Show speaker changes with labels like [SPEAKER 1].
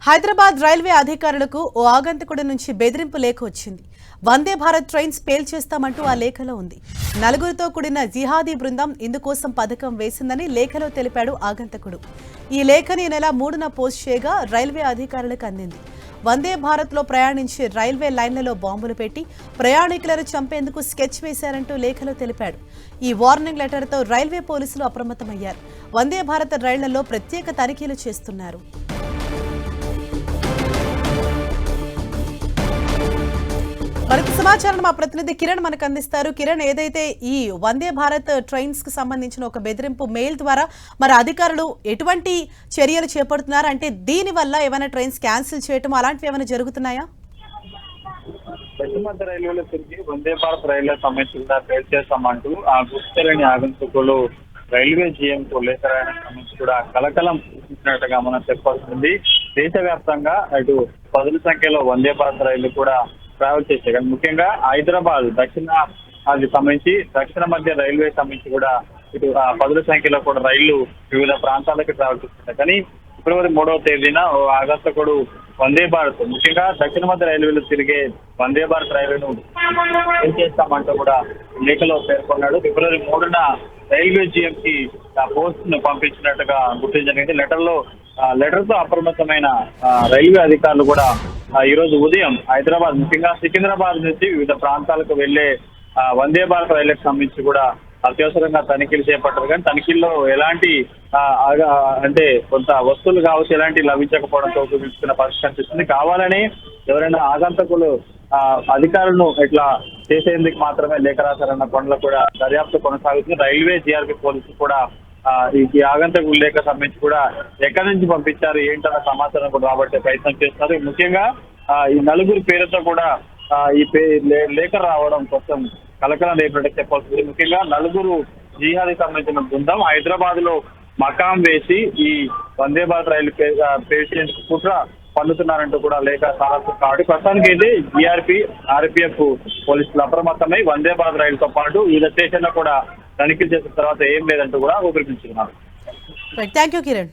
[SPEAKER 1] Hyderabad railway అధికారులకు ఓ ఆగంతకుడి నుంచి బెదిరింపు లేఖ వచ్చింది. వందే భారత్ ట్రైన్స్ పేల్ చేస్తామంటూ ఆ లేఖలో ఉంది. నలుగురితో కూడిన జిహాదీ బృందం ఇందుకోసం పథకం వేసిందని లేఖలో తెలిపాడు ఆగంతకుడు. ఈ లేఖని నెల 3న పోస్ట్ చేయగా రైల్వే అధికారులకు అందింది. వందే భారత్ లో ప్రయాణించే రైల్వే లైన్లలో బాంబులు పెట్టి ప్రయాణికులను చంపేందుకు స్కెచ్ వేశారంటూ లేఖలో తెలిపాడు. ఈ వార్నింగ్ లెటర్తో రైల్వే పోలీసులు అప్రమత్తమయ్యారు. వందే భారత్ రైళ్లలో ప్రత్యేక తనిఖీలు చేస్తున్నారు. మరింత సమాచారం మా ప్రతినిధి కిరణ్ మనకు అందిస్తారు. కిరణ్, ఏదైతే ఈ వందే భారత్ ట్రైన్స్ కి సంబంధించిన ఒక బెదిరింపు మెయిల్ ద్వారా మరి అధికారులు ఎటువంటి చర్యలు చేపడుతున్నారు, అంటే దీని వల్ల ఏమైనా ట్రైన్స్ క్యాన్సిల్ చేయటం అలాంటివి ఏమైనా జరుగుతున్నాయా?
[SPEAKER 2] దక్షిణ మధ్య రైల్వేలో తిరిగి వందే భారత్ రైల్వే సంబంధించిన పేరు చేస్తామంటూ ఆ గుర్తులేని ఆగంతుకులు రైల్వే జీఎంకు లేఖ రాయడం సంబంధించి కూడా కలకలం సృష్టించినట్టుగా మనం చెప్పాల్సింది. దేశవ్యాప్తంగా అటు పదుల సంఖ్యలో వందే భారత్ రైళ్లు కూడా ట్రావెల్ చేశాయి. కానీ ముఖ్యంగా హైదరాబాద్ అది సంబంధించి దక్షిణ మధ్య రైల్వే సంబంధించి కూడా ఇటు పదుల సంఖ్యలో కూడా రైళ్లు వివిధ ప్రాంతాలకు ట్రావెల్ చేస్తున్నాయి. కానీ ఫిబ్రవరి 3వ తేదీన ఆగంతకుడు వందే భారత్ ముఖ్యంగా దక్షిణ మధ్య రైల్వేలో తిరిగే వందే భారత్ రైలును ఏం చేస్తామంటూ కూడా లేఖలో పేర్కొన్నాడు. ఫిబ్రవరి 3న రైల్వే జీఎం కి పోస్ట్ ను పంపించినట్టుగా గుర్తించడానికి లెటర్తో అప్రమత్తమైన రైల్వే అధికారులు కూడా ఈ రోజు ఉదయం హైదరాబాద్ ముఖ్యంగా సికింద్రాబాద్ నుంచి వివిధ ప్రాంతాలకు వెళ్లే వందే భారత్ రైళ్లకు సంబంధించి కూడా అత్యవసరంగా తనిఖీలు చేపట్టారు. కానీ తనిఖీల్లో ఎలాంటి అంటే కొంత వస్తువులు కావచ్చు ఎలాంటి లభించకపోవడంతో చూపించుకున్న పరిస్థితి కనిపిస్తుంది. కావాలని ఎవరైనా ఆగంతకులు అధికారులను ఇట్లా చేసేందుకు మాత్రమే లేఖ రాశారన్న పనులు కూడా దర్యాప్తు కొనసాగుతుంది. రైల్వే జీఆర్పీ పోలీసులు కూడా ఈ ఆగంతకు లేఖ సంబంధించి కూడా ఎక్కడి నుంచి పంపించారు ఏంటన్న సమాచారం కూడా రాబట్టే ప్రయత్నం చేస్తున్నారు. ముఖ్యంగా ఈ నలుగురి పేరుతో కూడా ఈ లేఖ రావడం కోసం కలకలం రేపటి చెప్పాల్సింది. ముఖ్యంగా నలుగురు జిహాదీకి సంబంధించిన బృందం హైదరాబాద్ లో మకాం వేసి ఈ వందే భారత్ రైలు పేషెంట్ కుట్ర పన్నుతున్నారంటూ కూడా లేఖ సారథ్యం కాబట్టి ప్రస్తుతానికి అయితే జీఆర్పీ ఆర్పీఎఫ్ పోలీసులు అప్రమత్తమై వందే భారత్ రైలుతో పాటు వివిధ స్టేషన్లో కూడా తనిఖీలు చేసిన తర్వాత ఏం లేదంటూ కూడా ఊపిరిపించుకున్నారు.
[SPEAKER 1] Thank you Kiran.